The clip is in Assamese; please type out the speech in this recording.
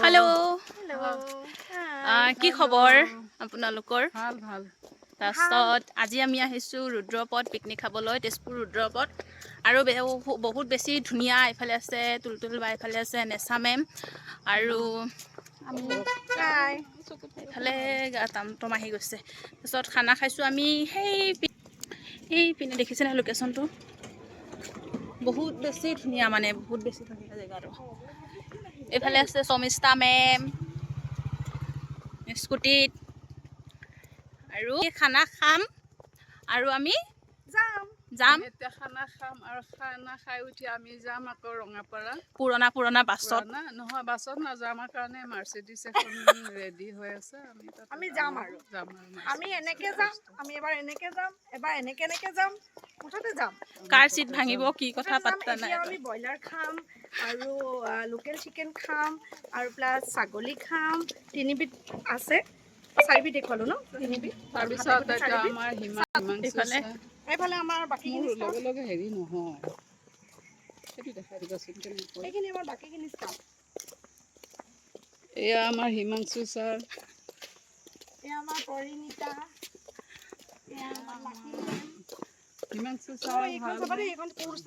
हेलो কি খবৰ আপোনালোকৰ ভাল ভাল তাৰছত আজি আমি আহিছো ৰুদ্ৰপদ পিকনিক খাবলৈ তেজপুৰ ৰুদ্ৰপদ আৰু বহুত বেছি ধুনীয়া ইফালে আছে তুলতুল বা ইফালে আছে নেচা মেম আৰু আমি ইফালে টমটম আহি গৈছে তাৰছত খানা খাইছোঁ আমি সেই পিনে দেখিছে না লোকেশ্যনটো বহুত বেছি ধুনীয়া মানে বহুত বেছি ধুনীয়া জেগাটো এইফালে আছে শমিষ্ঠা মেম স্কুটিত আৰু খানা খাম আৰু আমি যাম এতিয়া খানা খাম আৰু খানা খাই উঠি আমি যাম আকৌ ৰঙাপাৰা পুৰণা বাছত নহয় বাছত নাযাওঁ আমাৰ কাৰণে মাৰ্চিডিজ এখন ৰেডি হৈ আছে আমি যাম আৰু আমি এনেকে যাম আমি এবাৰ এনেকে যাম এবাৰ এনেকে যাম মুঠতে যাম কাৰ চিট ভাঙিব কি কথা পাত্তা নাই আমি ব্ৰইলাৰ খাম আৰু লোকেল চিকেন খাম আৰু প্লাস ছাগলী খাম তিনিবিধ আছে চাৰিবিধ দেখুৱালো ন তিনিবিধ তাৰপিছত এতিয়া আমাৰ হিমাংশু এইফালে এইফালে আমাৰ বাকীখিনি লগে লগে হেৰি নহয় সেইটো দেখাই দিবাচোন কেনেকৈ এইখিনি আমাৰ বাকীখিনি চাম এয়া আমাৰ হিমাংশু ছাৰ এয়া আমাৰ পৰিণীতা এয়া আমাৰ লাকি মেম হিমাংশু ছাৰ এইখন চাবা দেই এইখন কোৰ্চ